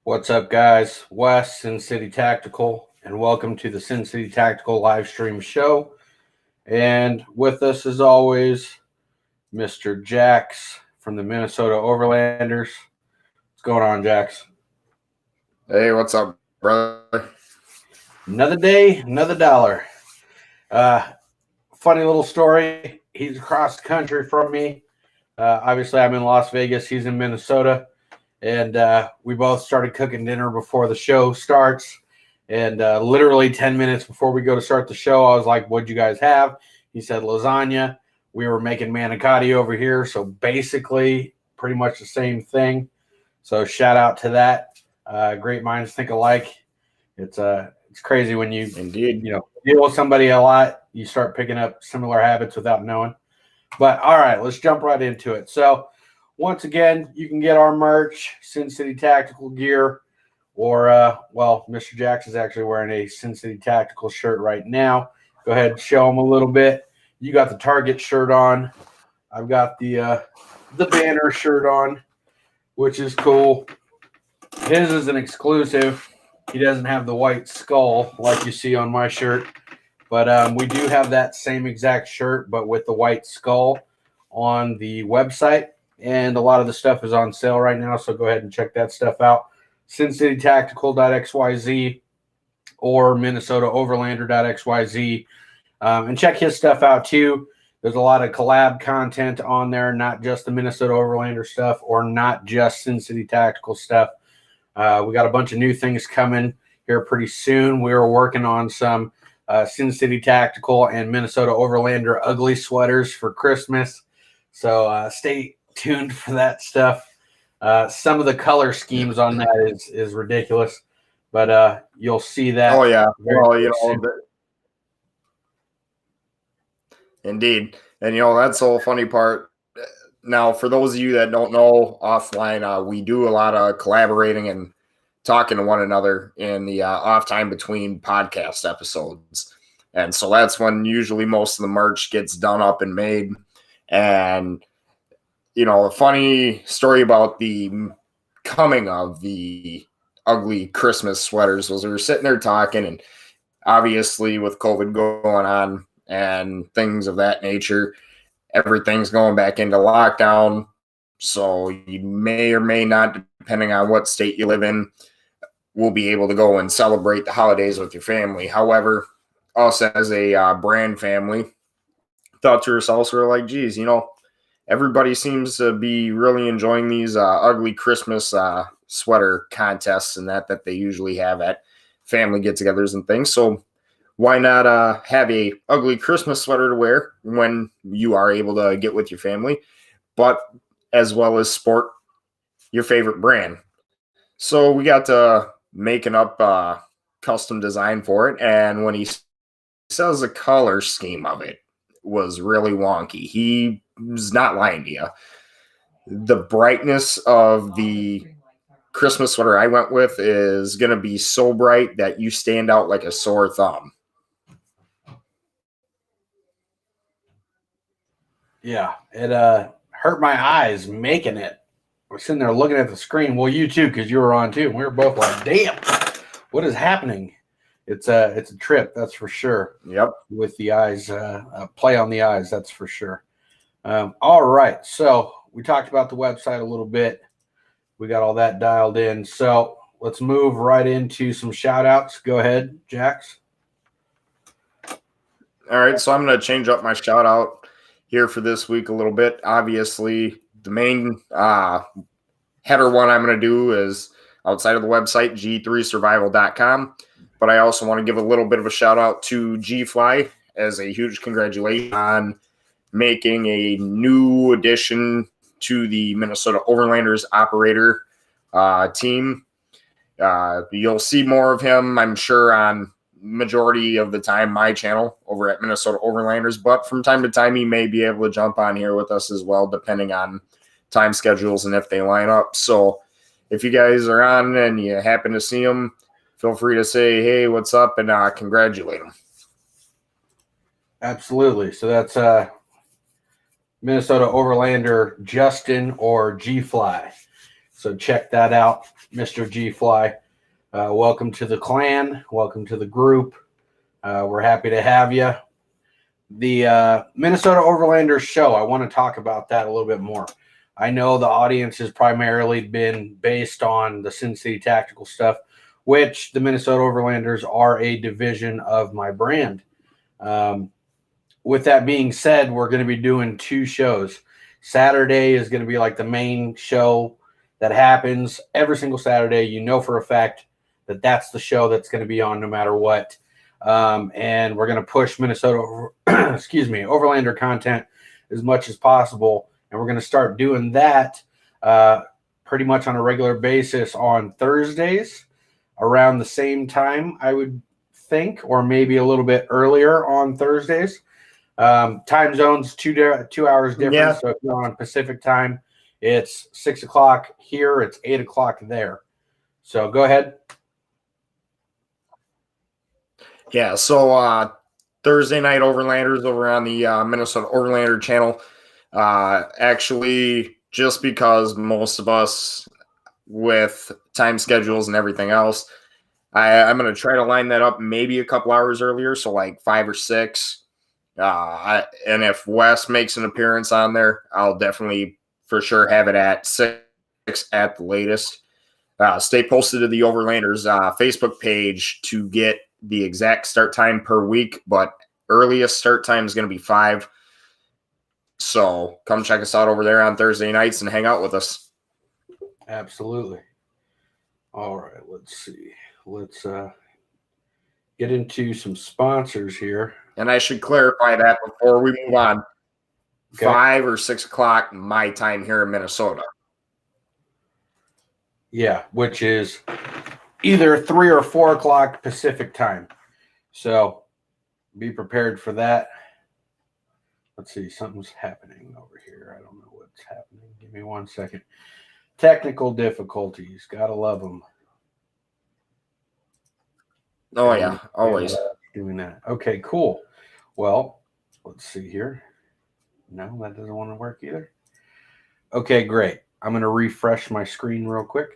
What's up, guys? Wes, Sincity Tactical, and welcome to the Sincity Tactical live stream show. And with us, as always, Mr. Jax from the Minnesota Overlanders. What's going on, Jax? Hey, what's up, brother? Another day, another dollar. Uh, Funny little story. He's across the country from me. Obviously, I'm in Las Vegas. He's in Minnesota. And we both started cooking dinner before the show starts. And literally 10 minutes before we go to start the show, I was like, "What'd you guys have?" He said lasagna. We were making manicotti over here. So basically, pretty much the same thing. So shout out to that. Great minds think alike. It's crazy when you Indeed. deal with somebody a lot, you start picking up similar habits without knowing. But all right, let's jump right into it. So once again, you can get our merch, Sincity Tactical gear, or Mr. Jax is actually wearing a Sincity Tactical shirt right now. Go ahead and show him a little bit. You got the Target shirt on. I've got the banner shirt on, which is cool. His is an exclusive. He doesn't have the white skull like you see on my shirt, but we do have that same exact shirt, but with the white skull on the website. And a lot of the stuff is on sale right now, so go ahead and check that stuff out. SincityTactical.xyz or MinnesotaOverlander.xyz. And check his stuff out too. There's a lot of collab content on there, not just the Minnesota Overlander stuff or not just Sin City Tactical stuff. We got a bunch of new things coming here pretty soon. We are working on some Sin City Tactical and Minnesota Overlander ugly sweaters for Christmas. So stay tuned for that stuff. Some of the color schemes on that is ridiculous, but you'll see that. Oh yeah. Well, soon. Indeed. And that's the whole funny part. Now, for those of you that don't know, offline, we do a lot of collaborating and talking to one another in the off time between podcast episodes. And so that's when usually most of the merch gets done up and made. And a funny story about the coming of the ugly Christmas sweaters was we were sitting there talking, and obviously with COVID going on and things of that nature, everything's going back into lockdown. So you may or may not, depending on what state you live in, will be able to go and celebrate the holidays with your family. However, us as a brand family thought to ourselves, we're like, geez, everybody seems to be really enjoying these ugly Christmas sweater contests and that they usually have at family get-togethers and things. So why not have a ugly Christmas sweater to wear when you are able to get with your family, but as well as sport your favorite brand. So we got to making up a custom design for it, and when he says the color scheme of it was really wonky, he was not lying to you. The brightness of the Christmas sweater I went with is going to be so bright that you stand out like a sore thumb. Yeah, it hurt my eyes making it. We're sitting there looking at the screen. Well, you too, because you were on too. We were both like, "Damn, what is happening?" It's a trip, that's for sure. Yep. With the eyes, play on the eyes, that's for sure. All right, so we talked about the website a little bit. We got all that dialed in. So let's move right into some shout outs. Go ahead, Jax. All right, so I'm going to change up my shout out here for this week a little bit. Obviously, the main header one I'm going to do is outside of the website, g3survival.com. But I also want to give a little bit of a shout out to G-Fly as a huge congratulations on making a new addition to the Minnesota Overlanders operator team. You'll see more of him, I'm sure, on majority of the time my channel over at Minnesota Overlanders, but from time to time he may be able to jump on here with us as well, depending on time schedules and if they line up. So if you guys are on and you happen to see him, feel free to say, hey, what's up, and congratulate him. Absolutely. So that's Minnesota Overlander Justin or G-Fly. So check that out, Mr. G Fly. Welcome to the clan. Welcome to the group. We're happy to have you. The Minnesota Overlanders show, I want to talk about that a little bit more. I know the audience has primarily been based on the Sincity Tactical stuff, which the Minnesota Overlanders are a division of my brand. With that being said, we're going to be doing 2 shows. Saturday is going to be like the main show that happens every single Saturday. You know for a fact that that's the show that's going to be on no matter what. And we're going to push Minnesota, Overlander content as much as possible. And we're going to start doing that pretty much on a regular basis on Thursdays around the same time, I would think, or maybe a little bit earlier on Thursdays. Time zones, 2 hours difference. Yeah. So if you're on Pacific time, it's 6 o'clock here, it's 8 o'clock there. So go ahead. Yeah, so Thursday night Overlanders over on the Minnesota Overlander channel. Actually, just because most of us with time schedules and everything else, I'm going to try to line that up maybe a couple hours earlier, so like 5 or 6. And if Wes makes an appearance on there, I'll definitely for sure have it at 6 at the latest. Stay posted to the Overlanders Facebook page to get the exact start time per week, but earliest start time is going to be 5. So come check us out over there on Thursday nights and hang out with us. Absolutely. All right, let's see. Let's get into some sponsors here. And I should clarify that before we move on. Okay. 5 or 6 o'clock my time here in Minnesota. Yeah, which is either 3 or 4 o'clock Pacific time. So be prepared for that. Let's see, something's happening over here. I don't know what's happening. Give me 1 second. Technical difficulties. Gotta love them. Oh, yeah, always. Doing that. Okay, cool. Well, let's see here. No, that doesn't want to work either. Okay, great. I'm going to refresh my screen real quick.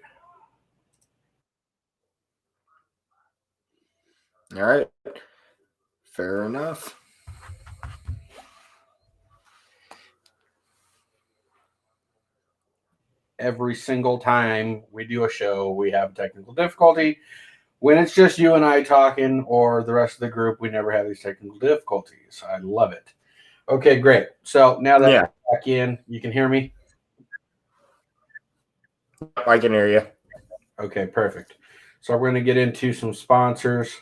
All right. Fair enough. Every single time we do a show, we have technical difficulty. When it's just you and I talking or the rest of the group, we never have these technical difficulties. I love it. Okay, great. So now that we're back in, you can hear me? I can hear you. Okay, perfect. So we're going to get into some sponsors.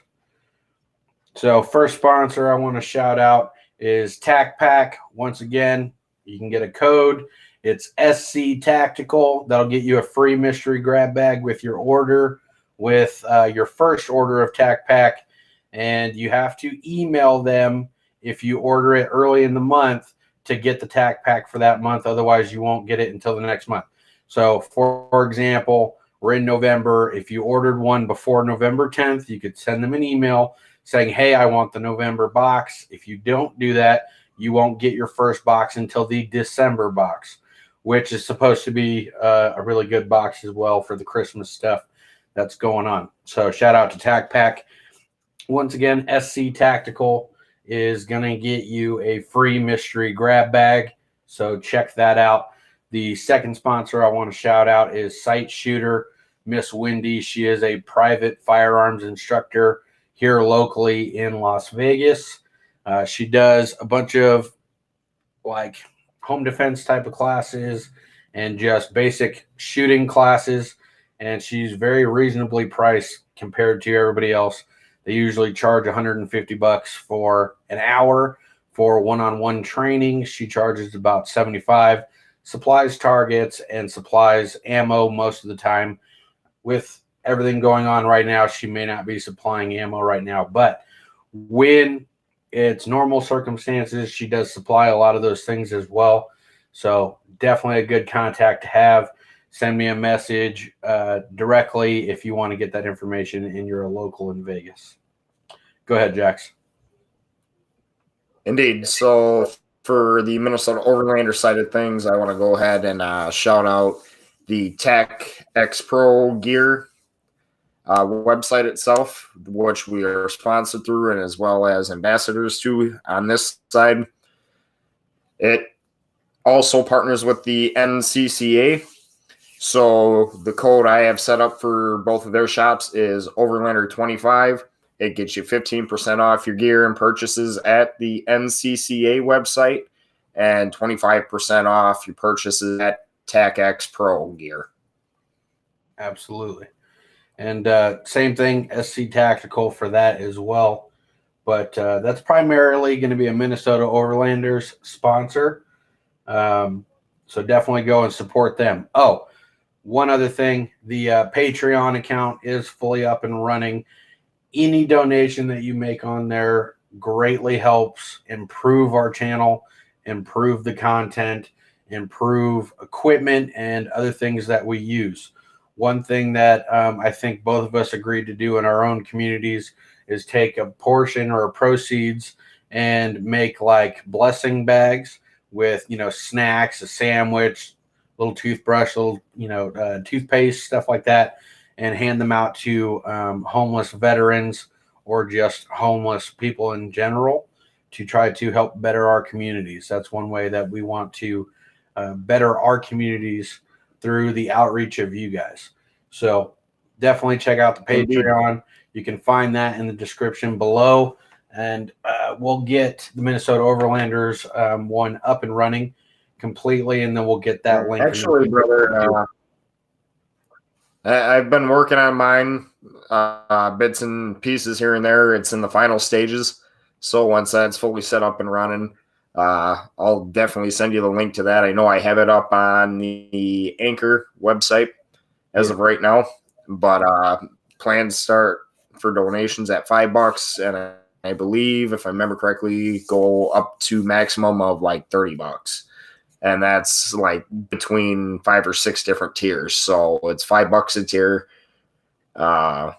So first sponsor I want to shout out is Tac Pack. Once again, you can get a code. It's SC Tactical. That'll get you a free mystery grab bag with your order, with your first order of Tac Pack. And you have to email them if you order it early in the month to get the Tac Pack for that month. Otherwise, you won't get it until the next month. So, for example, we're in November. If you ordered one before November 10th, you could send them an email saying, hey, I want the November box. If you don't do that, you won't get your first box until the December box, which is supposed to be a really good box as well for the Christmas stuff that's going on. So shout out to Tac Pack. Once again, SC Tactical is going to get you a free mystery grab bag. So check that out. The second sponsor I want to shout out is Sight Shooter, Miss Wendy. She is a private firearms instructor here locally in Las Vegas. She does a bunch of like home defense type of classes and just basic shooting classes. And she's very reasonably priced compared to everybody else. They usually charge $150 for an hour for one-on-one training. She charges about $75. Supplies targets and supplies ammo most of the time. With everything going on right now, she may not be supplying ammo right now, but when it's normal circumstances, she does supply a lot of those things as well. So definitely a good contact to have. Send me a message directly if you want to get that information and you're a local in Vegas. Go ahead, Jax. Indeed. So for the Minnesota Overlander side of things, I want to go ahead and shout out the Tech X Pro gear website itself, which we are sponsored through and as well as ambassadors to on this side. It also partners with the NCCA. So the code I have set up for both of their shops is Overlander25. It gets you 15% off your gear and purchases at the NCCA website and 25% off your purchases at TACX Pro gear. Absolutely. And same thing, SC Tactical for that as well. But that's primarily going to be a Minnesota Overlanders sponsor. So definitely go and support them. Oh, one other thing, the Patreon account is fully up and running. Any donation that you make on there greatly helps improve our channel, improve the content, improve equipment, and other things that we use. One thing that I think both of us agreed to do in our own communities is take a portion or proceeds and make like blessing bags with, snacks, a sandwich, little toothbrush, little, toothpaste, stuff like that, and hand them out to homeless veterans or just homeless people in general to try to help better our communities. That's one way that we want to better our communities through the outreach of you guys. So definitely check out the Patreon. You can find that in the description below. And we'll get the Minnesota Overlanders one up and running completely, and then we'll get that link. Actually, brother, I've been working on mine, bits and pieces here and there. It's in the final stages. So once that's fully set up and running, I'll definitely send you the link to that. I know I have it up on the Anchor website as of right now, but plans start for donations at $5, and I believe, if I remember correctly, go up to maximum of like $30. And that's like between 5 or 6 different tiers. So it's $5 a tier. The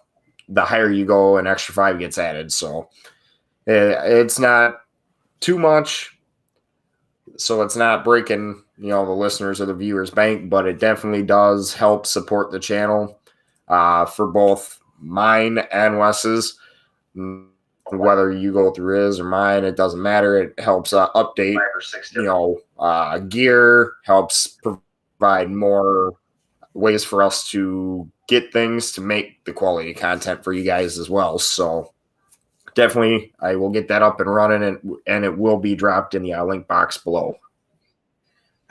higher you go, an extra 5 gets added. So it's not too much. So it's not breaking, the listeners or the viewers' bank, but it definitely does help support the channel for both mine and Wes's. Whether you go through his or mine, it doesn't matter. It helps update, gear, helps provide more ways for us to get things to make the quality content for you guys as well. So definitely, I will get that up and running, and it will be dropped in the link box below.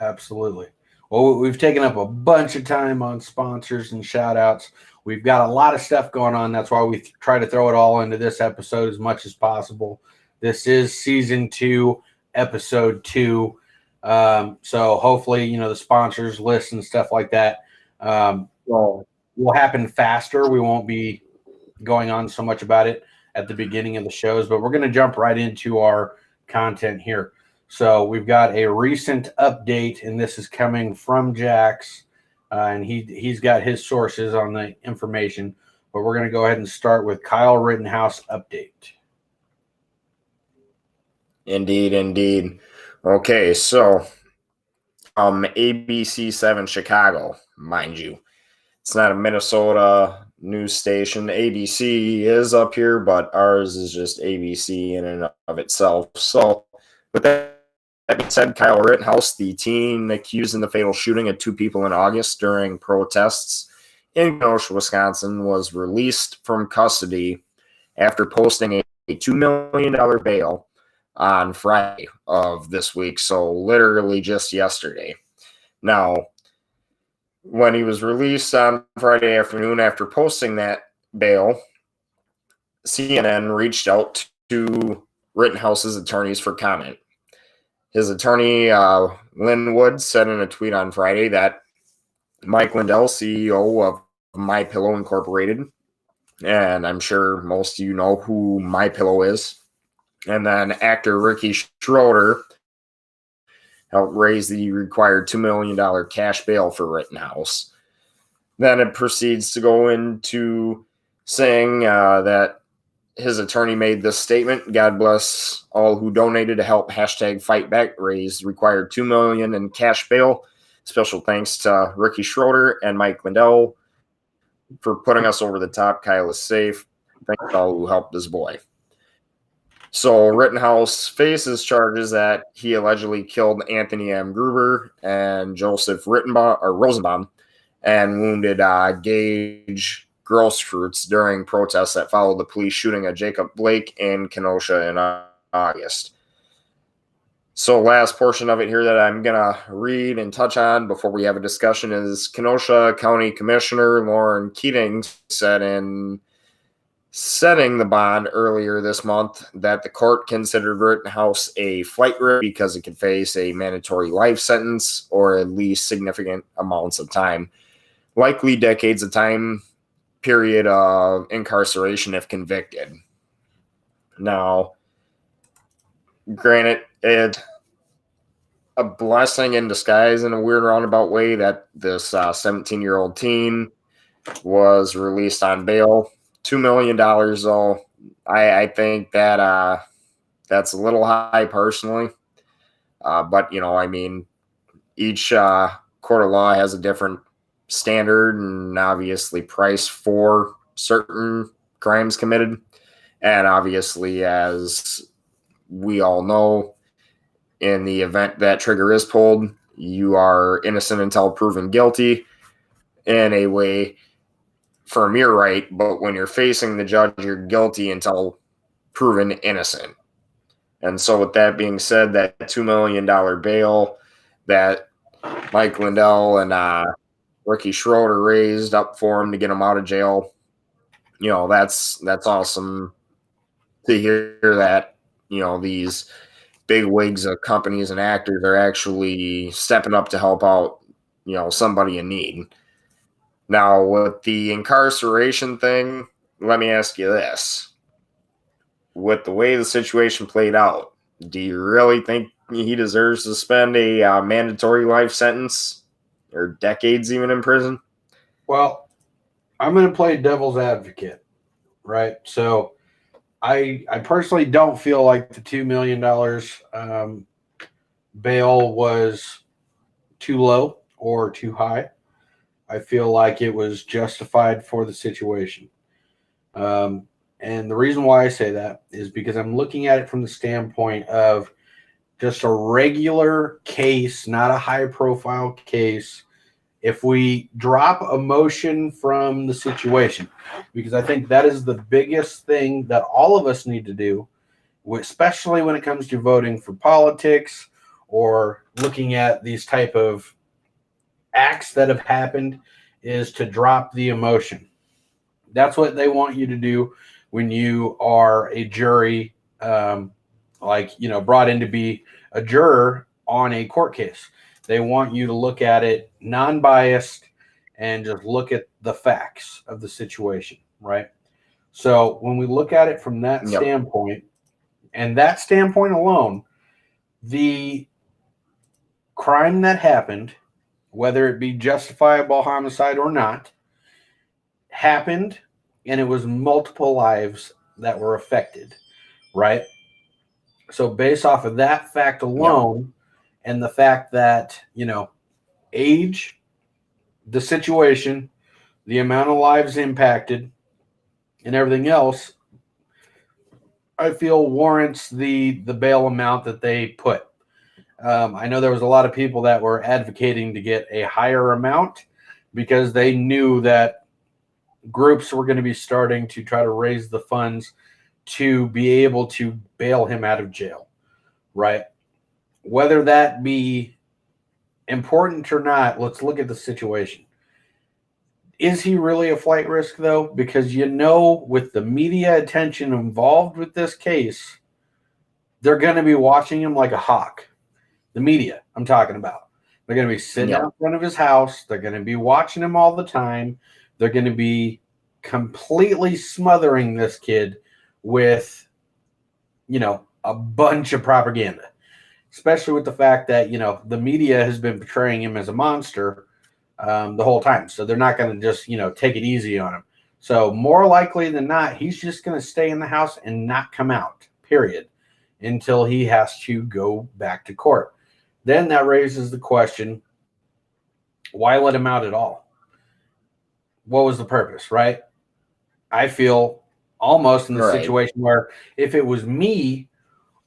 Absolutely. Well, we've taken up a bunch of time on sponsors and shout outs. We've got a lot of stuff going on. That's why we try to throw it all into this episode as much as possible. This is season 2, episode 2. So hopefully, the sponsors list and stuff like that will happen faster. We won't be going on so much about it at the beginning of the shows, but we're going to jump right into our content here. So we've got a recent update, and this is coming from Jax. And he's got his sources on the information, but we're going to go ahead and start with Kyle Rittenhouse update. Indeed. Okay, so ABC 7 mind you. It's not a Minnesota news station. ABC is up here, but ours is just ABC in and of itself. So with that being said, Kyle Rittenhouse, the teen accused in the fatal shooting of 2 people in August during protests in Kenosha, Wisconsin, was released from custody after posting a $2 million bail on Friday of this week, so literally just yesterday. Now, when he was released on Friday afternoon after posting that bail, CNN reached out to Rittenhouse's attorneys for comment. His attorney, Lynn Wood, said in a tweet on Friday that Mike Lindell, CEO of MyPillow Incorporated, and I'm sure most of you know who MyPillow is, and then actor Ricky Schroeder helped raise the required $2 million cash bail for Rittenhouse. Then it proceeds to go into saying that his attorney made this statement: God bless all who donated to help #FightBack raise required $2 million in cash bail. Special thanks to Ricky Schroeder and Mike Lindell for putting us over the top. Kyle is safe. Thank you all who helped this boy. So Rittenhouse faces charges that he allegedly killed Anthony M. Gruber and Joseph Rosenbaum and wounded Gage Grosskreutz during protests that followed the police shooting of Jacob Blake in Kenosha in August. So last portion of it here that I'm going to read and touch on before we have a discussion is Kenosha County Commissioner Lauren Keating said in setting the bond earlier this month that the court considered Rittenhouse a flight risk because it could face a mandatory life sentence or at least significant amounts of time, likely decades of time period of incarceration if convicted. Now, granted, it's a blessing in disguise in a weird roundabout way that this 17-year-old teen was released on bail. $2 million, though, I think that that's a little high personally. But, I mean, each court of law has a different standard and obviously price for certain crimes committed. And obviously, as we all know, in the event that trigger is pulled, you are innocent until proven guilty in a way. Firm, you're right, but when you're facing the judge, you're guilty until proven innocent. And so with that being said, that $2 million bail that Mike Lindell and Ricky Schroeder raised up for him to get him out of jail, that's awesome to hear that, these big wigs of companies and actors are actually stepping up to help out, somebody in need. Now, with the incarceration thing, let me ask you this. With the way the situation played out, do you really think he deserves to spend a mandatory life sentence or decades even in prison? Well, I'm going to play devil's advocate, right? So I personally don't feel like the $2 million bail was too low or too high. I feel like it was justified for the situation. And the reason why I say that is because I'm looking at it from the standpoint of just a regular case, not a high profile case. If we drop emotion from the situation, because I think that is the biggest thing that all of us need to do, especially when it comes to voting for politics or looking at these type of acts that have happened, is to drop the emotion. That's what they want you to do when you are a jury, brought in to be a juror on a court case. They want you to look at it non-biased and just look at the facts of the situation, right? So when we look at it from that standpoint, and that standpoint alone, the crime that happened, whether it be justifiable homicide or not, happened, and it was multiple lives that were affected, right? So based off of that fact alone, and the fact that, age, the situation, the amount of lives impacted, and everything else, I feel warrants the bail amount that they put. I know there was a lot of people that were advocating to get a higher amount because they knew that groups were going to be starting to try to raise the funds to be able to bail him out of jail, right? Whether that be important or not, let's look at the situation. Is he really a flight risk, though? Because, with the media attention involved with this case, they're going to be watching him like a hawk. The media I'm talking about. They're going to be sitting out in front of his house. They're going to be watching him all the time. They're going to be completely smothering this kid with, a bunch of propaganda, especially with the fact that, the media has been portraying him as a monster the whole time. So they're not going to just, take it easy on him. So more likely than not, he's just going to stay in the house and not come out, period, until he has to go back to court. Then that raises the question, Why let him out at all? What was the purpose, right? I feel almost in the Right. situation where if it was me,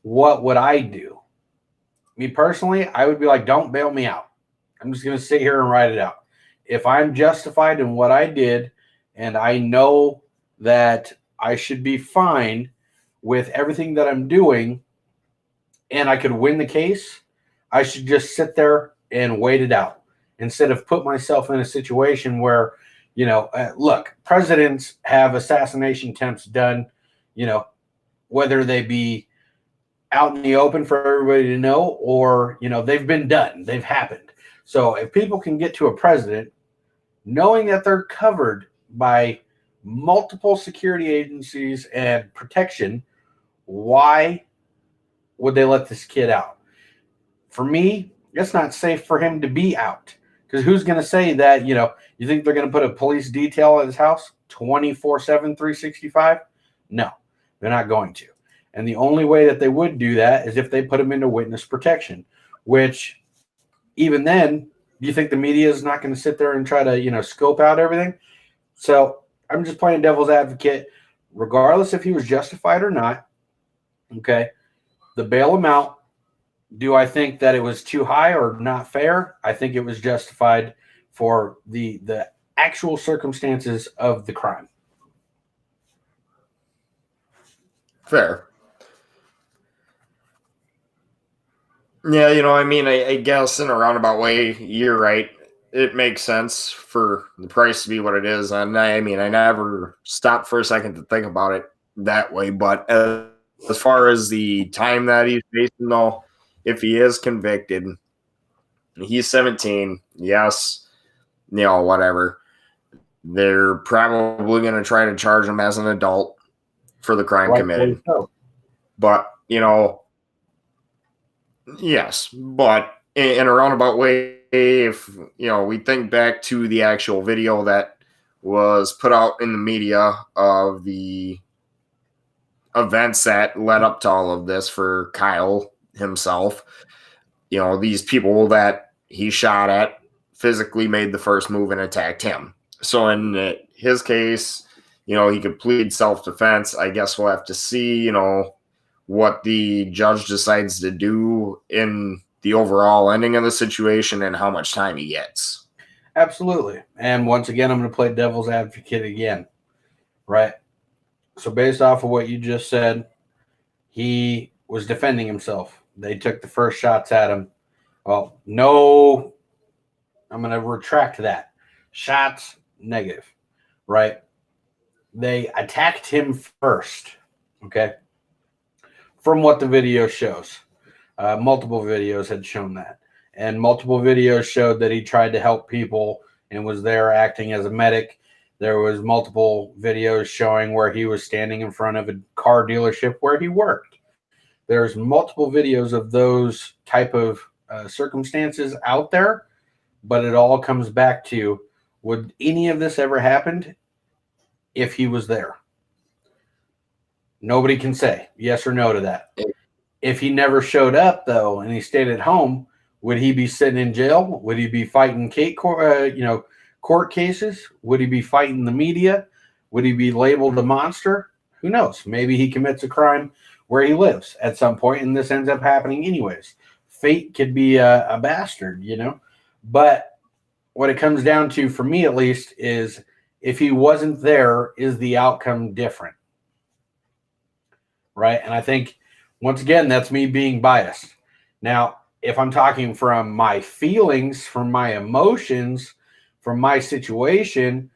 what would I do? Me personally, I would be like, don't bail me out. I'm just going to sit here and write it out. If I'm justified in what I did and I know that I should be fine with everything that I'm doing and I could win the case, I should just sit there and wait it out instead of put myself in a situation where, look, presidents have assassination attempts done, whether they be out in the open for everybody to know or, they've been done, they've happened. So if people can get to a president knowing that they're covered by multiple security agencies and protection, why would they let this kid out? For me, it's not safe for him to be out. Because who's going to say that, you think they're going to put a police detail at his house 24/7, 365? No, they're not going to. And the only way that they would do that is if they put him into witness protection, which even then, you think the media is not going to sit there and try to, scope out everything? So I'm just playing devil's advocate, regardless if he was justified or not. Okay. The bail amount, do I think that it was too high or not fair? I think it was justified for the actual circumstances of the crime. Fair. Yeah, I guess in a roundabout way, you're right. It makes sense for the price to be what it is. And I never stopped for a second to think about it that way. But as far as the time that he's facing, though, if he is convicted, he's 17. Yes, whatever. They're probably going to try to charge him as an adult for the crime committed. So. But, yes, but in a roundabout way, if we think back to the actual video that was put out in the media of the events that led up to all of this for Kyle himself, these people that he shot at physically made the first move and attacked him. So in his case, he could plead self-defense. I guess we'll have to see, what the judge decides to do in the overall ending of the situation and how much time he gets. Absolutely. And once again, I'm going to play devil's advocate again, right? So based off of what you just said, he was defending himself. They took the first shots at him. Well, no, I'm going to retract that. Shots, negative, right? They attacked him first, okay? From what the video shows. Multiple videos had shown that. And multiple videos showed that he tried to help people and was there acting as a medic. There was multiple videos showing where he was standing in front of a car dealership where he worked. There's multiple videos of those type of circumstances out there, but it all comes back to, would any of this ever happened if he was there? Nobody can say yes or no to that. If he never showed up, though, and he stayed at home, would he be sitting in jail? Would he be fighting court cases? Would he be fighting the media? Would he be labeled a monster? Who knows? Maybe he commits a crime where he lives at some point, and this ends up happening anyways. Fate could be a bastard, But what it comes down to, for me at least, is if he wasn't there, is the outcome different? Right? And I think, once again, that's me being biased. Now, if I'm talking from my feelings, from my emotions, from my situation,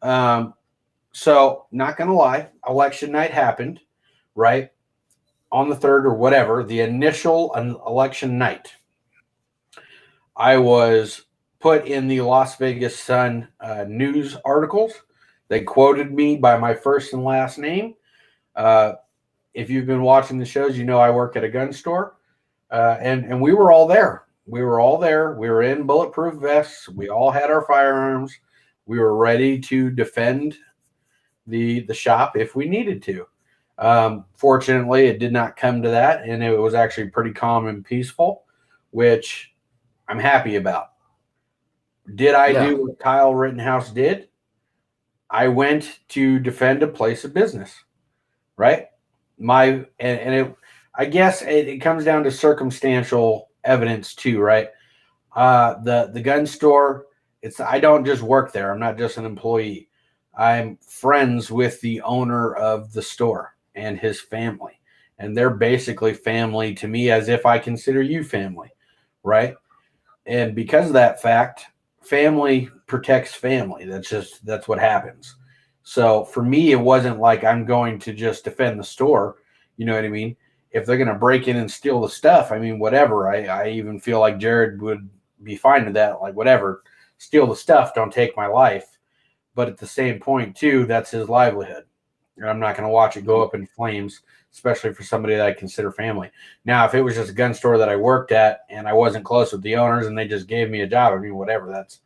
so not going to lie, election night happened, right? On the 3rd or whatever, the initial election night. I was put in the Las Vegas Sun news articles. They quoted me by my first and last name. If you've been watching the shows, I work at a gun store. And we were all there. We were all there. We were in bulletproof vests. We all had our firearms. We were ready to defend the shop if we needed to. Fortunately, it did not come to that, and it was actually pretty calm and peaceful, which I'm happy about. Did I Yeah. do what Kyle Rittenhouse did? I went to defend a place of business, right? I guess it comes down to circumstantial evidence too, right? The gun store, I don't just work there. I'm not just an employee. I'm friends with the owner of the store and his family. And they're basically family to me as if I consider you family, right? And because of that fact, family protects family. That's what happens. So for me, it wasn't like I'm going to just defend the store. You know what I mean? If they're going to break in and steal the stuff, I mean, whatever. I even feel like Jared would be fine with that. Like, whatever, steal the stuff, don't take my life. But at the same point, too, that's his livelihood. And I'm not going to watch it go up in flames, especially for somebody that I consider family. Now, if it was just a gun store that I worked at and I wasn't close with the owners and they just gave me a job, I mean, whatever, that's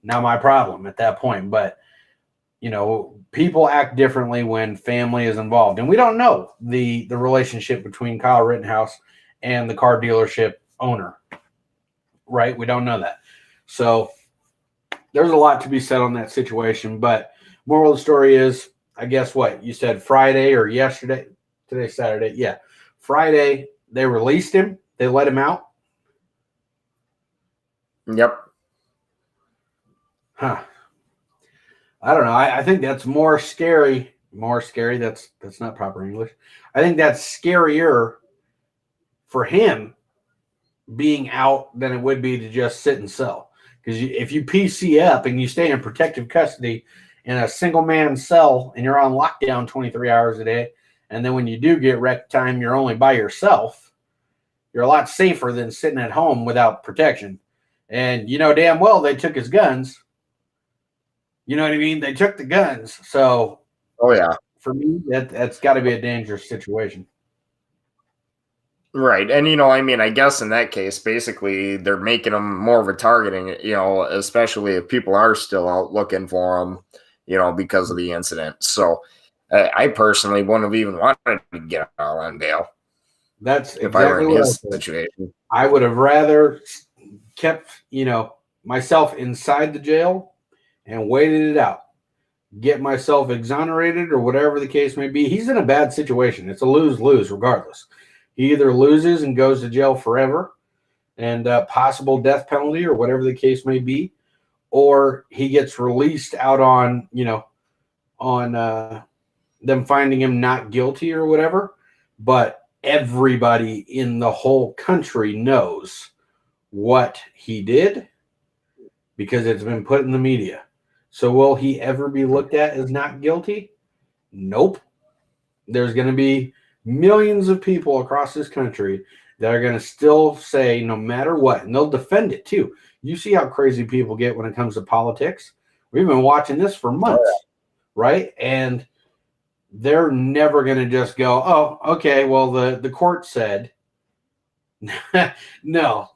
not my problem at that point. But, people act differently when family is involved. And we don't know the relationship between Kyle Rittenhouse and the car dealership owner, right? We don't know that. So there's a lot to be said on that situation. But moral of the story is, I guess what you said Friday or yesterday, today's Saturday. Yeah. Friday, they released him. They let him out. Yep. Huh. I don't know. I think that's more scary. More scary. That's not proper English. I think that's scarier for him being out than it would be to just sit and sell. Because if you PC up and you stay in protective custody in a single man cell and you're on lockdown 23 hours a day, and then when you do get rec time, you're only by yourself, you're a lot safer than sitting at home without protection. And you know damn well they took his guns. You know what I mean? They took the guns. So, Oh, yeah. for me, that's got to be a dangerous situation. Right. And, I guess in that case, basically, they're making them more of a targeting, especially if people are still out looking for them, because of the incident. So I personally wouldn't have even wanted to get out on bail. That's if I were exactly in what his I said. situation. I would have rather kept, myself inside the jail and waited it out. Get myself exonerated or whatever the case may be. He's in a bad situation. It's a lose-lose regardless. He either loses and goes to jail forever and possible death penalty or whatever the case may be, or he gets released out on, them finding him not guilty or whatever. But everybody in the whole country knows what he did because it's been put in the media. So will he ever be looked at as not guilty? Nope. There's going to be millions of people across this country that are going to still say no matter what, and they'll defend it too. You see how crazy people get when it comes to politics. We've been watching this for months, right? And they're never going to just go, oh, okay, well, the court said. No,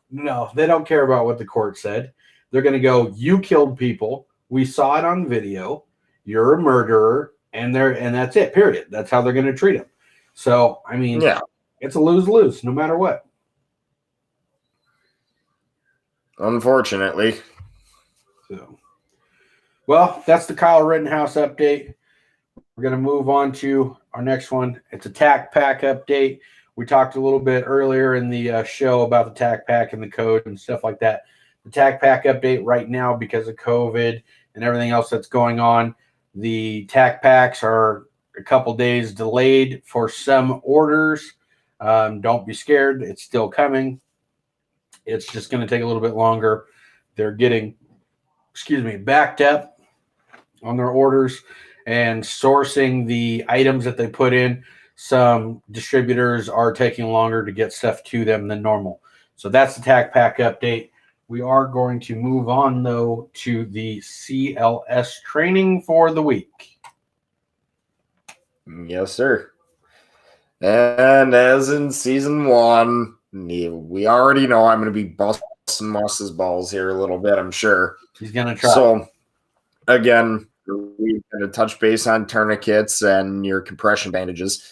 they don't care about what the court said. They're going to go, you killed people. We saw it on video. You're a murderer. And that's it, period. That's how they're going to treat him. So, I mean, Yeah. It's a lose-lose no matter what. Unfortunately. So, well, that's the Kyle Rittenhouse update. We're going to move on to our next one. It's a TAC pack update. We talked a little bit earlier in the show about the TAC pack and the code and stuff like that. The TAC pack update right now, because of COVID and everything else that's going on, the TAC packs are a couple days delayed for some orders. Don't be scared. It's still coming. It's just going to take a little bit longer. They're getting, backed up on their orders and sourcing the items that they put in. Some distributors are taking longer to get stuff to them than normal. So that's the TAC pack update. We are going to move on, though, to the CLS training for the week. Yes, sir. And as in season 1, we already know I'm going to be busting Moss's balls here a little bit, I'm sure. He's going to try. So, again, we're going to touch base on tourniquets and your compression bandages.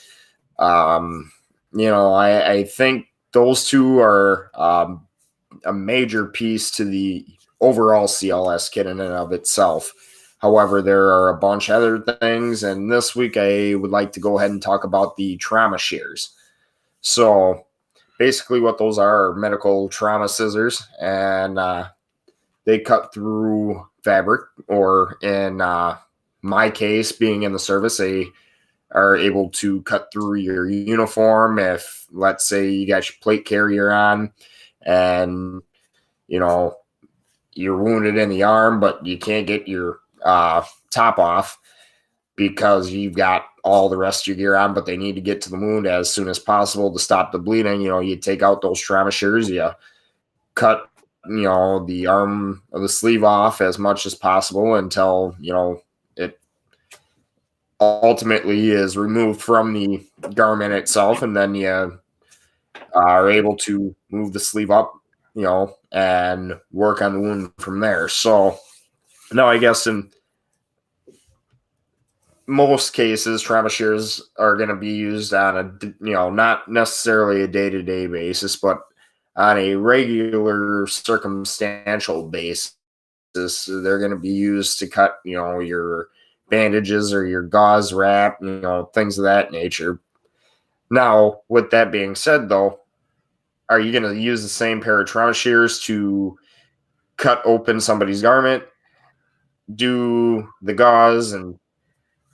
I think those two are a major piece to the overall CLS kit in and of itself. However, there are a bunch of other things, and this week I would like to go ahead and talk about the trauma shears. So basically what those are medical trauma scissors, and they cut through fabric, or in my case, being in the service, they are able to cut through your uniform. If, let's say, you got your plate carrier on and, you know, you're wounded in the arm, but you can't get your top off because you've got all the rest of your gear on, but they need to get to the wound as soon as possible to stop the bleeding. You know, you take out those trauma shears, you cut, you know, the arm of the sleeve off as much as possible until, you know, it ultimately is removed from the garment itself, and then you are able to move the sleeve up, you know, and work on the wound from there. So now I guess in most cases, trauma shears are going to be used on a, you know, not necessarily a day-to-day basis, but on a regular circumstantial basis. They're going to be used to cut, you know, your bandages or your gauze wrap, you know, things of that nature. Now, with that being said, though, are you going to use the same pair of trauma shears to cut open somebody's garment, do the gauze, and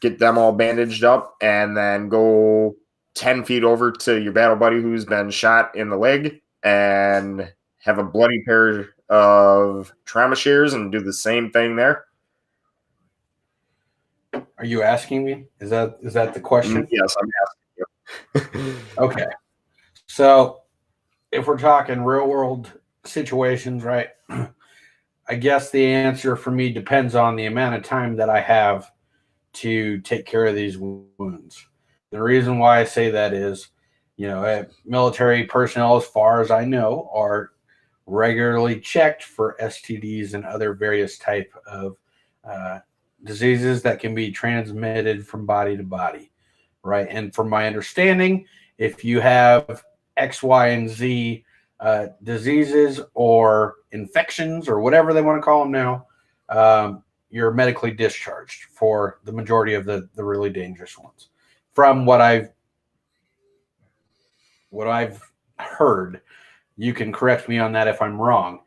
get them all bandaged up, and then go 10 feet over to your battle buddy who's been shot in the leg and have a bloody pair of trauma shears and do the same thing there? Are you asking me? Is that the question? Yes, I'm asking you. Okay. So if we're talking real world situations, right? I guess the answer for me depends on the amount of time that I have to take care of these wounds. The reason why I say that is, you know, military personnel, as far as I know, are regularly checked for STDs and other various type of diseases that can be transmitted from body to body, right? And from my understanding, if you have X, Y, and Z diseases or infections or whatever they want to call them now, you're medically discharged for the majority of the really dangerous ones. From what I've heard, you can correct me on that if I'm wrong.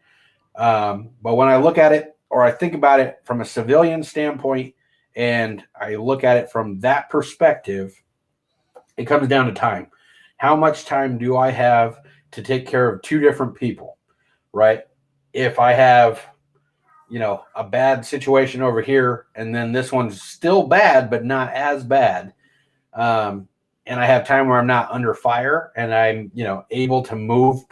But when I look at it, or I think about it from a civilian standpoint, and I look at it from that perspective, it comes down to time. How much time do I have to take care of two different people, right? If I have, you know, a bad situation over here, and then this one's still bad, but not as bad, and I have time where I'm not under fire and I'm, you know, able to move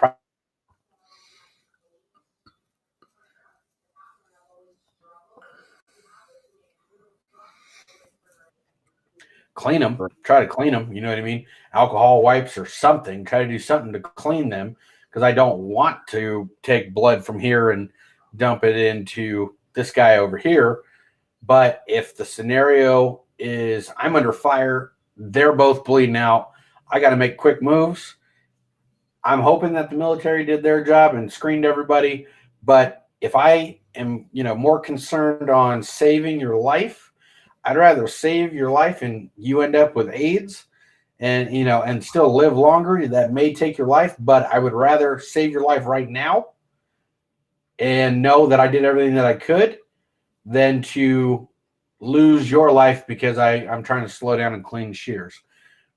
clean them, try to clean them. You know what I mean? Alcohol wipes or something, try to do something to clean them, because I don't want to take blood from here and dump it into this guy over here. But if the scenario is I'm under fire, they're both bleeding out, I got to make quick moves. I'm hoping that the military did their job and screened everybody. But if I am, you know, more concerned on saving your life, I'd rather save your life and you end up with AIDS and, you know, and still live longer. That may take your life, but I would rather save your life right now and know that I did everything that I could than to lose your life because I'm trying to slow down and clean shears,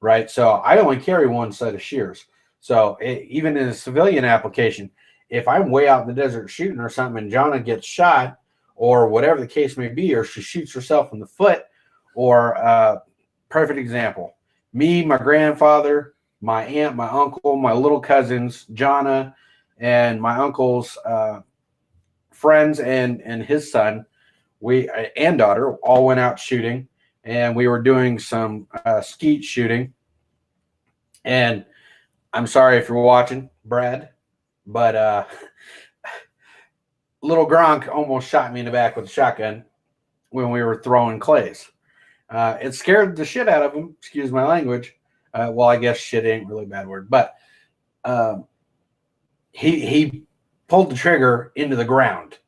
right? So I only carry one set of shears. So even in a civilian application, if I'm way out in the desert shooting or something and Jonna gets shot or whatever the case may be, or she shoots herself in the foot, or perfect example, me, my grandfather, my aunt, my uncle, my little cousins, Jonna, and my uncle's friends and his son, we and daughter all went out shooting, and we were doing some skeet shooting. And I'm sorry if you're watching, Brad, but little Gronk almost shot me in the back with a shotgun when we were throwing clays. It scared the shit out of him. Excuse my language. Well, I guess shit ain't really a bad word, but he pulled the trigger into the ground,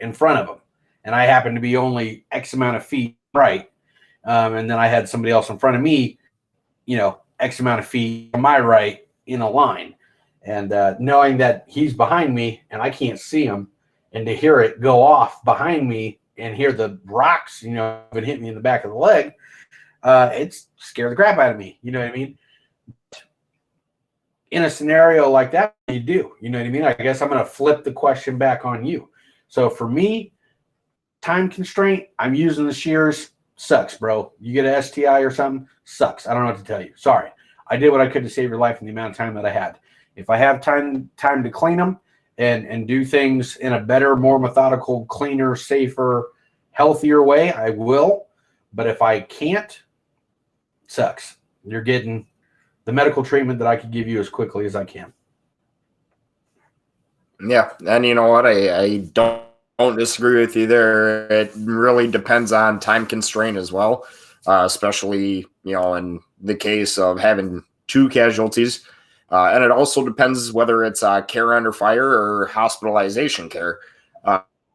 in front of him, and I happened to be only X amount of feet right, and then I had somebody else in front of me, X amount of feet on my right in a line, and knowing that he's behind me and I can't see him, and to hear it go off behind me and hear the rocks, it hit me in the back of the leg, it scared the crap out of me. You know what I mean? In a scenario like that, you do. You know what I mean? I guess I'm going to flip the question back on you. So for me, time constraint, I'm using the shears. Sucks, bro. You get an STI or something, sucks. I don't know what to tell you. Sorry. I did what I could to save your life in the amount of time that I had. If I have time to clean them and do things in a better, more methodical, cleaner, safer, healthier way, I will. But if I can't, sucks. You're getting the medical treatment that I could give you as quickly as I can. Yeah, and you know what? I don't disagree with you there. It really depends on time constraint as well, especially in the case of having two casualties, and it also depends whether it's care under fire or hospitalization care.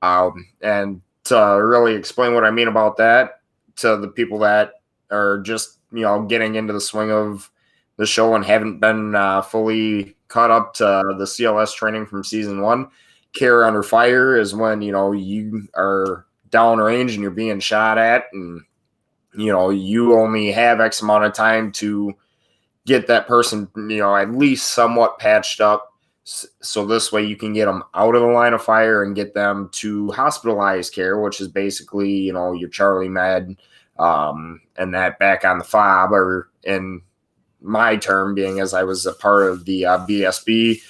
And to really explain what I mean about that to the people that are just getting into the swing of the show and haven't been fully caught up to the CLS training from season 1. Care under fire is when you are downrange and you're being shot at, and you only have X amount of time to get that person at least somewhat patched up, so this way you can get them out of the line of fire and get them to hospitalized care, which is basically your Charlie Med, and that back on the fob, or in my term being, as I was a part of the BSB,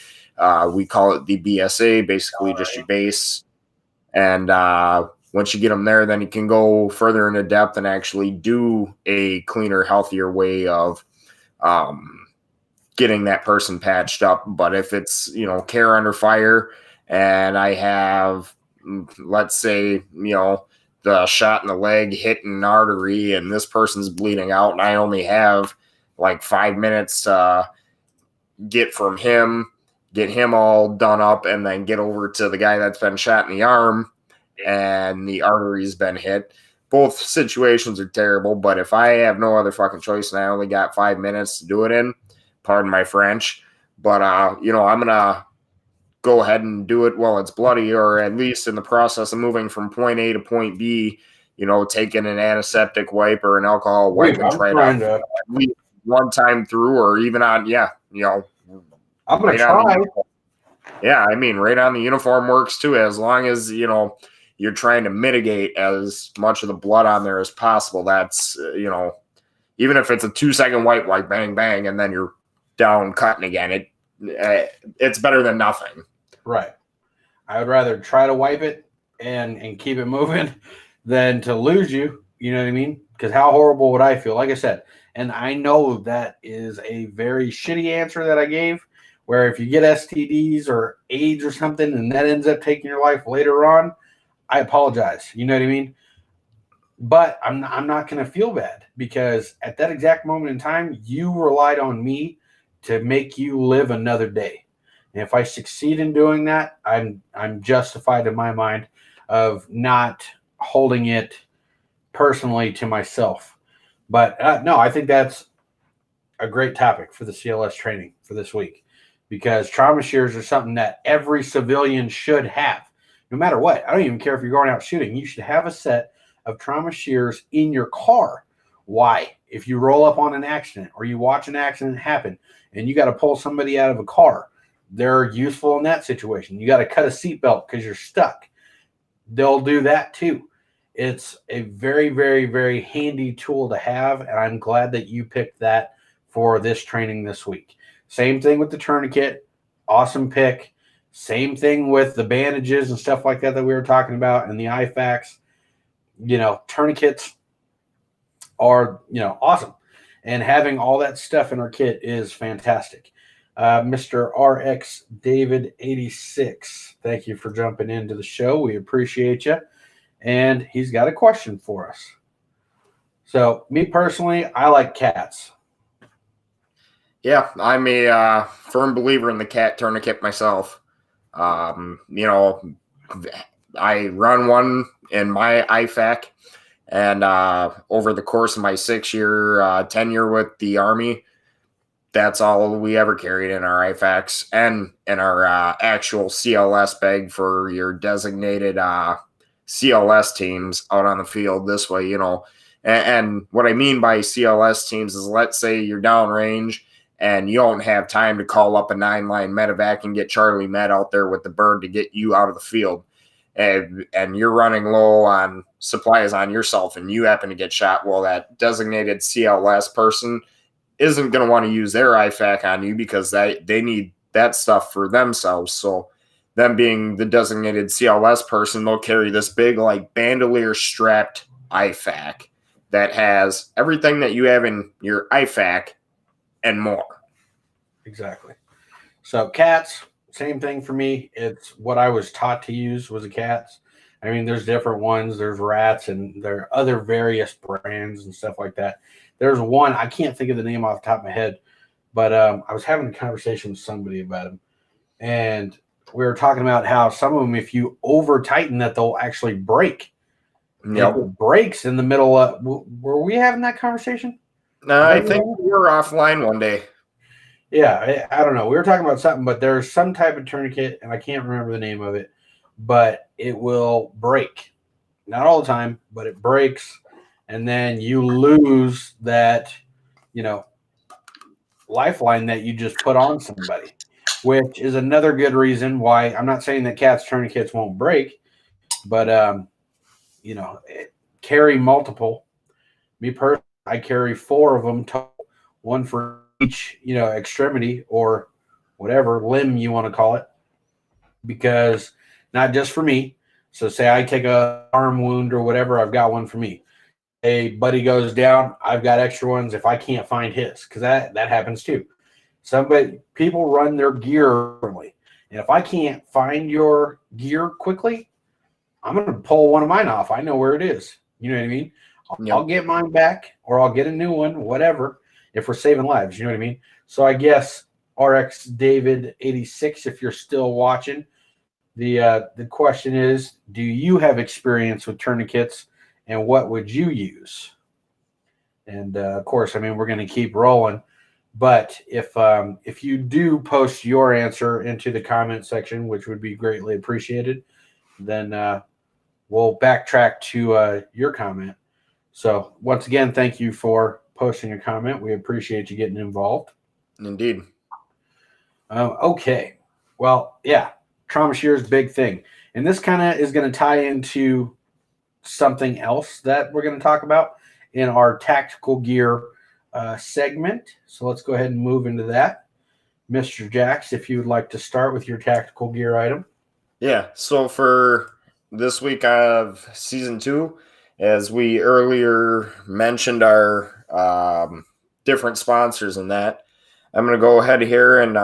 we call it the BSA, basically just your base. And once you get them there, then you can go further into depth and actually do a cleaner, healthier way of getting that person patched up. But if it's, care under fire, and I have, let's say, the shot in the leg hitting an artery and this person's bleeding out, and I only have like 5 minutes to get him all done up, and then get over to the guy that's been shot in the arm and the artery's been hit. Both situations are terrible, but if I have no other fucking choice and I only got 5 minutes to do it in, pardon my French, but I'm gonna go ahead and do it while it's bloody, or at least in the process of moving from point A to point B, taking an antiseptic wipe or an alcohol wipe and try to one time through, or even on, I'm gonna right try. Yeah, I mean, right on the uniform works too, as long as you're trying to mitigate as much of the blood on there as possible. That's even if it's a 2-second wipe, like bang bang, and then you're down cutting again, it's better than nothing. Right. I would rather try to wipe it and keep it moving than to lose you. You know what I mean? Because how horrible would I feel? Like I said, and I know that is a very shitty answer that I gave, where if you get STDs or AIDS or something and that ends up taking your life later on, I apologize. You know what I mean? But I'm not going to feel bad, because at that exact moment in time, you relied on me to make you live another day. And if I succeed in doing that, I'm justified in my mind of not holding it personally to myself. But no, I think that's a great topic for the CLS training for this week, because trauma shears are something that every civilian should have, no matter what. I don't even care if you're going out shooting. You should have a set of trauma shears in your car. Why? If you roll up on an accident or you watch an accident happen and you got to pull somebody out of a car, they're useful in that situation. You got to cut a seatbelt because you're stuck. They'll do that too. It's a very, very, very handy tool to have, and I'm glad that you picked that for this training this week. Same thing with the tourniquet. Awesome pick. Same thing with the bandages and stuff like that we were talking about, and the IFACs. Tourniquets are, awesome. And having all that stuff in our kit is fantastic. Mr. RX David 86, thank you for jumping into the show. We appreciate you. And he's got a question for us. So, me personally, I like cats. Yeah, I'm a firm believer in the cat tourniquet myself. I run one in my IFAC, and over the course of my 6-year tenure with the Army, that's all we ever carried in our IFACs and in our actual CLS bag for your designated CLS teams out on the field. This way, and what I mean by CLS teams is, let's say you're downrange and you don't have time to call up a 9-line medevac and get Charlie Med out there with the bird to get you out of the field. And you're running low on supplies on yourself and you happen to get shot. Well, that designated CLS person isn't going to want to use their IFAC on you because they need that stuff for themselves. So them being the designated CLS person, they'll carry this big like bandolier strapped IFAC that has everything that you have in your IFAC and more. Exactly. So cats, same thing for me. It's what I was taught to use was a cats. I mean, there's different ones. There's rats and there are other various brands and stuff like that. There's one, I can't think of the name off the top of my head, but I was having a conversation with somebody about them. And we were talking about how some of them, if you over tighten that, they'll actually break. Yep. It breaks in the middle of, were we having that conversation? No, I think we were offline one day. Yeah, I don't know. We were talking about something, but there's some type of tourniquet, and I can't remember the name of it, but it will break. Not all the time, but it breaks, and then you lose that, lifeline that you just put on somebody, which is another good reason why I'm not saying that cats tourniquets won't break, but carry multiple. Me personally, I carry 4 of them, one for each, extremity or whatever limb you want to call it, because not just for me. So say I take a arm wound or whatever, I've got one for me. A buddy goes down, I've got extra ones if I can't find his, because that happens too. People run their gear differently, and if I can't find your gear quickly, I'm going to pull one of mine off. I know where it is. You know what I mean? Yep. I'll get mine back, or I'll get a new one, whatever, if we're saving lives. You know what I mean? So I guess RX David 86, if you're still watching, the question is, do you have experience with tourniquets, and what would you use? And of course, I mean, we're going to keep rolling. But if you do post your answer into the comment section, which would be greatly appreciated, then we'll backtrack to your comment. So once again, thank you for posting a comment. We appreciate you getting involved. Indeed. Okay. Well, yeah, trauma shear is a big thing. And this kind of is going to tie into something else that we're going to talk about in our tactical gear segment. So let's go ahead and move into that. Mr. Jax, if you would like to start with your tactical gear item. Yeah. So for this week of season 2, as we earlier mentioned our different sponsors and that, I'm going to go ahead here and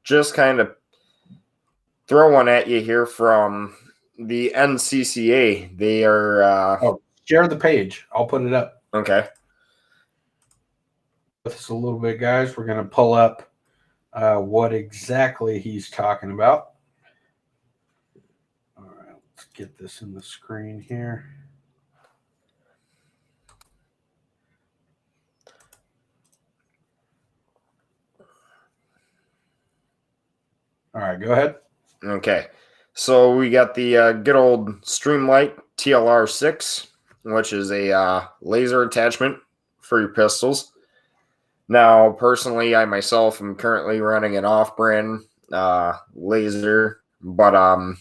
just kind of throw one at you here from the NCCA. They are... share the page. I'll put it up. Okay. With us a little bit, guys. We're going to pull up what exactly he's talking about. All right, let's get this in the screen here. All right, go ahead. Okay. So we got the good old Streamlight TLR6, which is a laser attachment for your pistols. Now, personally, I myself am currently running an off-brand laser, but I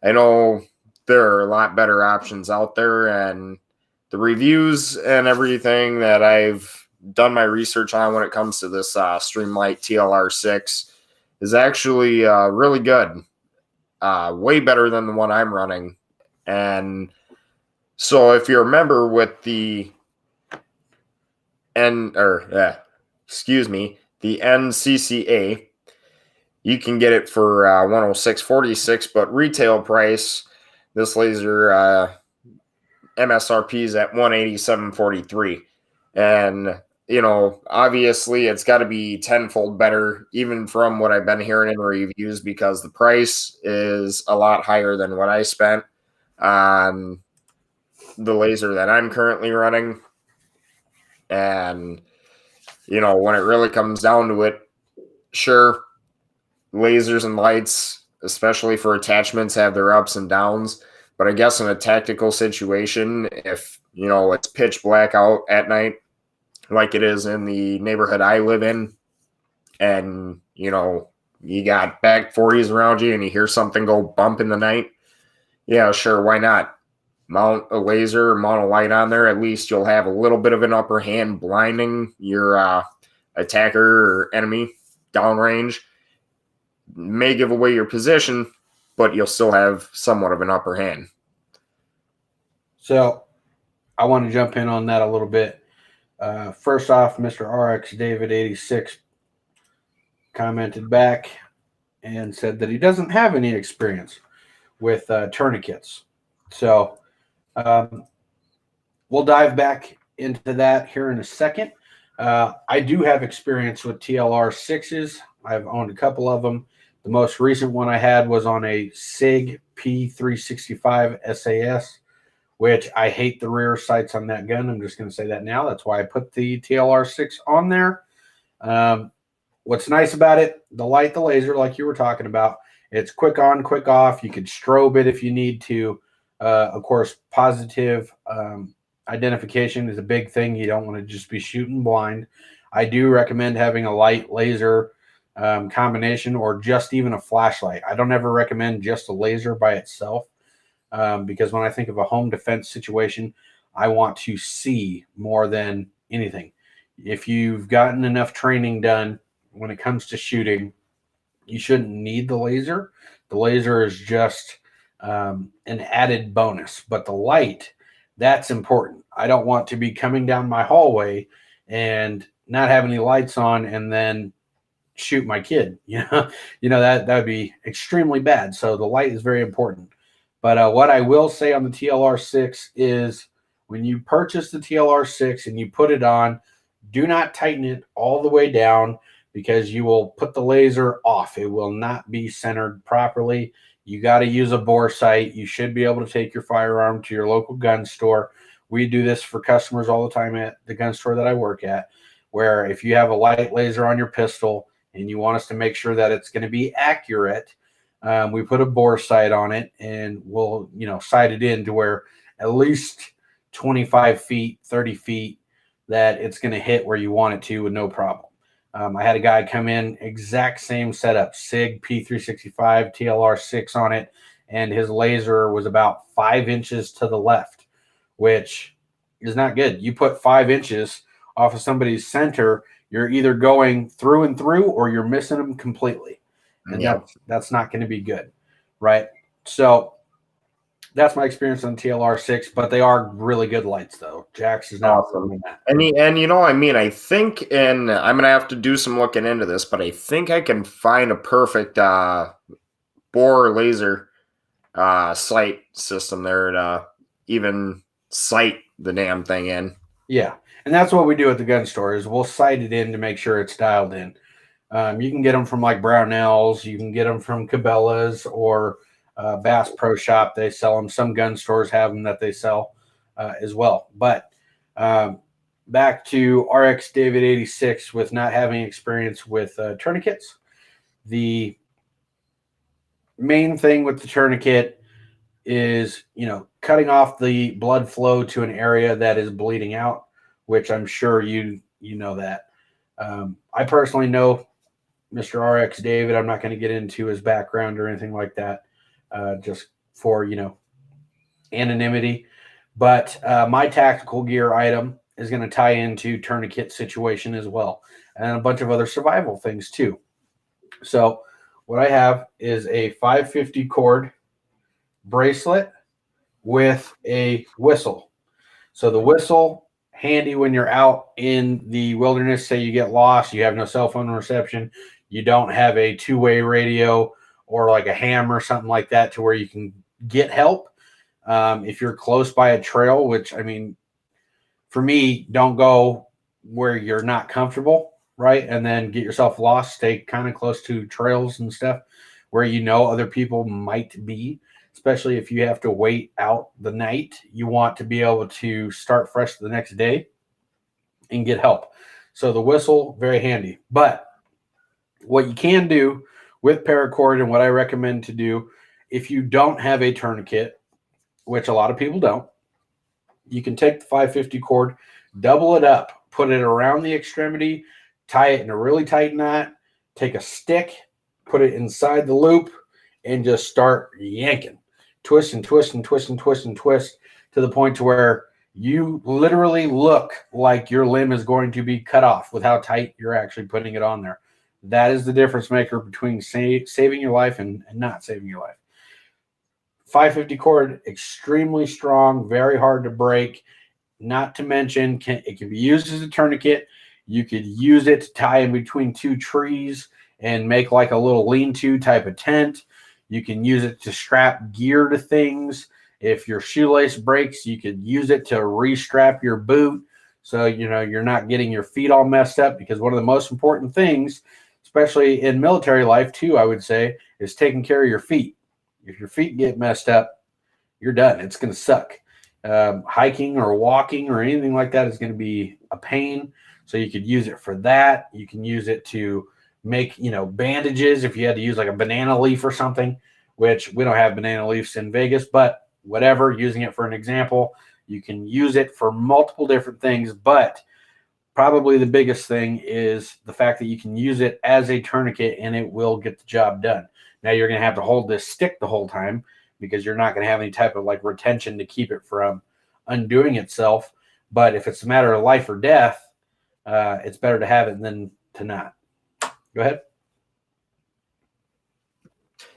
know there are a lot better options out there, and the reviews and everything that I've done my research on when it comes to this Streamlight TLR6 is actually really good, way better than the one I'm running. And so if you remember with the the NCCA, you can get it for $106.46, but retail price, this laser MSRP is at $187.43. And obviously it's got to be tenfold better, even from what I've been hearing in reviews, because the price is a lot higher than what I spent on the laser that I'm currently running. And, when it really comes down to it, sure, lasers and lights, especially for attachments, have their ups and downs. But I guess in a tactical situation, if, it's pitch black out at night, like it is in the neighborhood I live in, and, you got back 40s around you and you hear something go bump in the night, yeah, sure, why not? Mount a laser, mount a light on there. At least you'll have a little bit of an upper hand blinding your attacker or enemy downrange. May give away your position, but you'll still have somewhat of an upper hand. So I want to jump in on that a little bit. First off, Mr. RX David 86 commented back and said that he doesn't have any experience with tourniquets. So we'll dive back into that here in a second. I do have experience with TLR 6s. I've owned a couple of them. The most recent one I had was on a SIG P365 SAS, which I hate the rear sights on that gun. I'm just going to say that now. That's why I put the TLR 6 on there. What's nice about it, the light, the laser, like you were talking about, it's quick on, quick off. You can strobe it if you need to. Of course, positive identification is a big thing. You don't want to just be shooting blind. I do recommend having a light laser combination, or just even a flashlight. I don't ever recommend just a laser by itself, because when I think of a home defense situation, I want to see more than anything. If you've gotten enough training done when it comes to shooting, you shouldn't need the laser. The laser is just an added bonus, but the light, that's important. I don't want to be coming down my hallway and not have any lights on and then shoot my kid. That would be extremely bad. So the light is very important. But what I will say on the TLR6 is, when you purchase the TLR6 and you put it on, do not tighten it all the way down, because you will put the laser off. It will not be centered properly. You got to use a bore sight. You should be able to take your firearm to your local gun store. We do this for customers all the time at the gun store that I work at, where if you have a light laser on your pistol and you want us to make sure that it's going to be accurate, we put a bore sight on it, and we'll, sight it in to where at least 25 feet, 30 feet, that it's going to hit where you want it to with no problem. I had a guy come in, exact same setup, SIG P365, TLR 6 on it, and his laser was about 5 inches to the left, which is not good. You put 5 inches off of somebody's center, you're either going through and through, or you're missing them completely. And that's not going to be good, right? So that's my experience on TLR 6, but they are really good lights, though. Jax is not awesome. And I think, and I'm gonna have to do some looking into this, but I think I can find a perfect bore laser sight system there to even sight the damn thing in. Yeah, and that's what we do at the gun store, is we'll sight it in to make sure it's dialed in. You can get them from like Brownells, you can get them from Cabela's or Bass Pro Shop. They sell them. Some gun stores have them that they sell as well. But back to RX David 86, with not having experience with tourniquets. The main thing with the tourniquet is, cutting off the blood flow to an area that is bleeding out, which I'm sure you know that. I personally know Mr. RX David. I'm not going to get into his background or anything like that, just for, anonymity. But my tactical gear item is going to tie into tourniquet situation as well, and a bunch of other survival things too. So what I have is a 550 cord bracelet with a whistle. So the whistle, handy when you're out in the wilderness. Say you get lost, you have no cell phone reception, you don't have a two-way radio or like a ham or something like that to where you can get help. If you're close by a trail, which, I mean, for me, don't go, where you're not comfortable, right? And then get yourself lost, stay kind of close to trails and stuff where you know other people might be, especially if you have to wait out the night. You want to be able to start fresh the next day and get help. So the whistle, very handy. But what you can do with paracord, and what I recommend to do if you don't have a tourniquet, which a lot of people don't, you can take the 550 cord, double it up, put it around the extremity, tie it in a really tight knot, take a stick, put it inside the loop, and just start yanking. Twist and twist and twist and twist and twist to the point to where you literally look like your limb is going to be cut off with how tight you're actually putting it on there. That is the difference maker between saving your life and not saving your life. 550 cord, extremely strong, very hard to break. Not to mention, it can be used as a tourniquet. You could use it to tie in between two trees and make like a little lean-to type of tent. You can use it to strap gear to things. If your shoelace breaks, you could use it to restrap your boot. So, you're not getting your feet all messed up, because one of the most important things, especially in military life too, I would say, is taking care of your feet. If your feet get messed up, you're done. It's going to suck. Hiking or walking or anything like that is going to be a pain. So you could use it for that. You can use it to make, bandages if you had to use like a banana leaf or something, which we don't have banana leaves in Vegas, but whatever, using it for an example, you can use it for multiple different things. But probably the biggest thing is the fact that you can use it as a tourniquet and it will get the job done. Now you're going to have to hold this stick the whole time, because you're not going to have any type of like retention to keep it from undoing itself. But if it's a matter of life or death, it's better to have it than to not. Go ahead.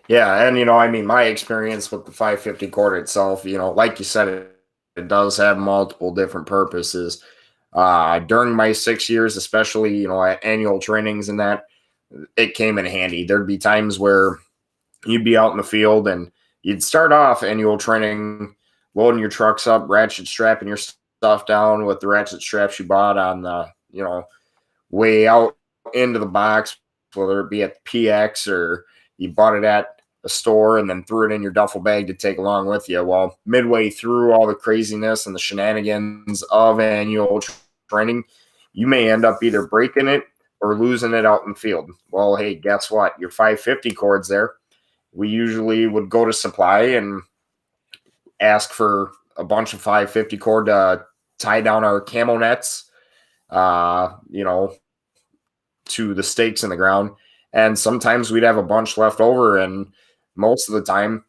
Yeah, and my experience with the 550 cord itself, like you said, it does have multiple different purposes. During my 6 years, especially, at annual trainings and that, it came in handy. There'd be times where you'd be out in the field and you'd start off annual training, loading your trucks up, ratchet strapping your stuff down with the ratchet straps you bought on the, way out into the box, whether it be at the PX or you bought it at a store and then threw it in your duffel bag to take along with you. Well, midway through all the craziness and the shenanigans of annual training, you may end up either breaking it or losing it out in the field. Well, hey, guess what? Your 550 cord's there. We usually would go to supply and ask for a bunch of 550 cord to tie down our camo nets, to the stakes in the ground. And sometimes we'd have a bunch left over, and most of the time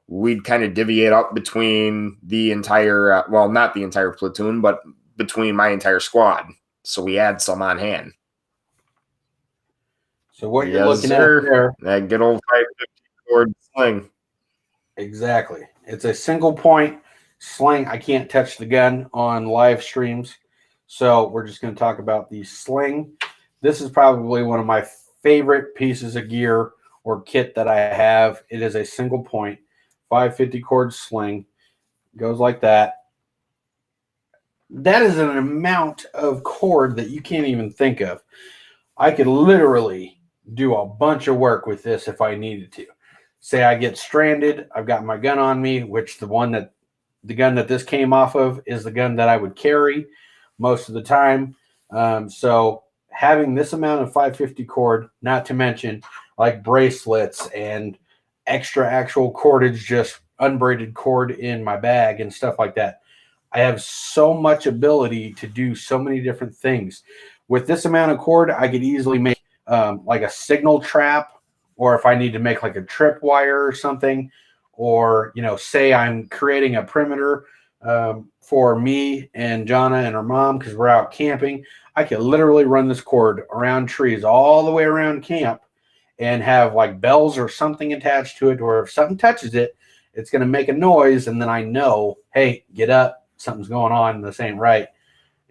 we'd kind of divvy it up between the entire, not the entire platoon, but between my entire squad. So we had some on hand. So what you're looking at there, that good old 550 cord sling. Exactly. It's a single point sling. I can't touch the gun on live streams, so we're just going to talk about the sling. This is probably one of my favorite pieces of gear or kit that I have. It is a single point 550 cord sling. Goes like that. That is an amount of cord that you can't even think of. I could literally do a bunch of work with this if I needed to. Say I get stranded, I've got my gun on me, which the gun that this came off of is the gun that I would carry most of the time. So having this amount of 550 cord, not to mention like bracelets and extra actual cordage, just unbraided cord in my bag and stuff like that, I have so much ability to do so many different things. With this amount of cord, I could easily make like a signal trap, or if I need to make like a trip wire or something, or, say I'm creating a perimeter for me and Jonna and her mom because we're out camping, I could literally run this cord around trees all the way around camp and have like bells or something attached to it, or if something touches it, it's going to make a noise, and then I know, hey, get up, something's going on, this ain't right,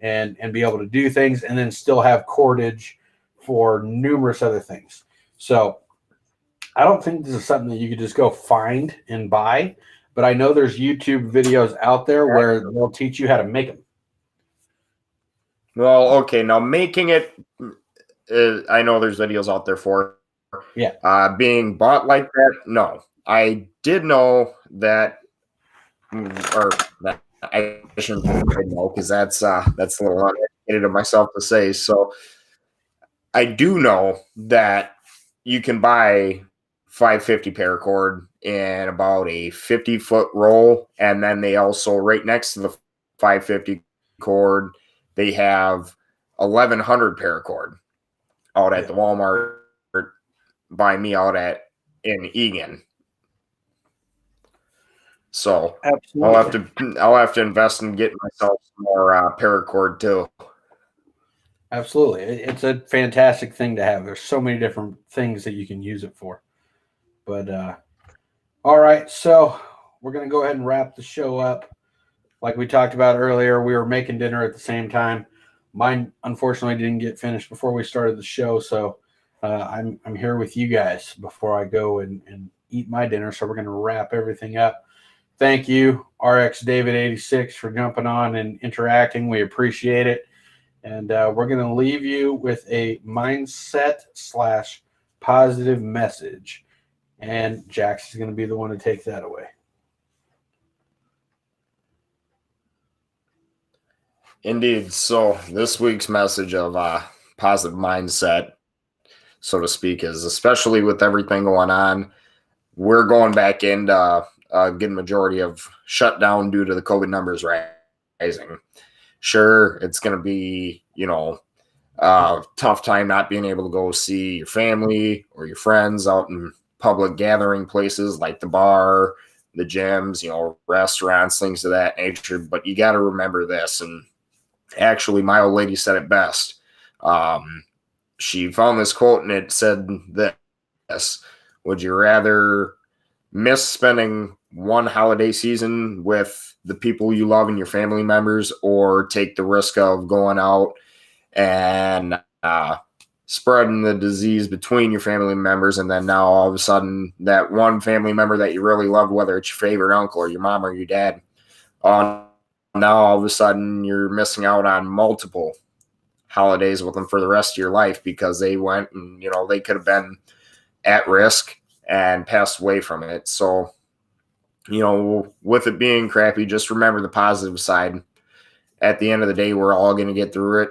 and be able to do things, and then still have cordage for numerous other things. So I don't think this is something that you could just go find and buy, but I know there's YouTube videos out there where they'll teach you how to make them. Well, okay. Now making it, I know there's videos out there for being bought like that. No, I did know that, or that I shouldn't know because that's a little uneducated of myself to say. So I do know that you can buy 550 paracord in about a 50-foot roll, and then they also right next to the 550 cord, they have 1100 paracord out at the Walmart by me out at in Egan. So Absolutely. I'll have to invest in getting myself some more paracord too. Absolutely. It's a fantastic thing to have. There's so many different things that you can use it for. But all right, so we're going to go ahead and wrap the show up. Like we talked about earlier, we were making dinner at the same time. Mine unfortunately didn't get finished before we started the show, so I'm here with you guys before I go and eat my dinner. So we're going to wrap everything up. Thank you, RX David 86, for jumping on and interacting. We appreciate it. And we're going to leave you with a mindset/positive message. And Jax is going to be the one to take that away. Indeed. So this week's message of positive mindset, so to speak, is especially with everything going on, we're going back into getting majority of shutdown due to the COVID numbers rising. Sure, it's going to be, tough time not being able to go see your family or your friends out in public gathering places like the bar, the gyms, restaurants, things of that nature. But you got to remember this. And actually, my old lady said it best. She found this quote and it said this: would you rather miss spending one holiday season with the people you love and your family members, or take the risk of going out and spreading the disease between your family members, and then now all of a sudden that one family member that you really loved, whether it's your favorite uncle or your mom or your dad, now all of a sudden you're missing out on multiple holidays with them for the rest of your life because they went and they could have been at risk and passed away from it. So with it being crappy, just remember the positive side. At the end of the day, we're all going to get through it.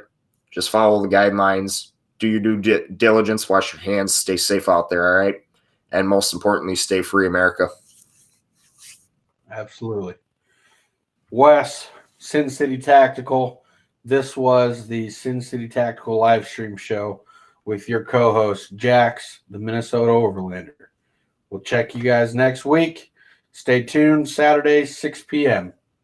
Just follow the guidelines, do your due diligence, wash your hands, stay safe out there, all right? And most importantly, stay free, America. Absolutely. Wes, Sincity Tactical. This was the Sincity Tactical live stream show with your co-host, Jax, the Minnesota Overlander. We'll check you guys next week. Stay tuned, Saturday, 6 p.m.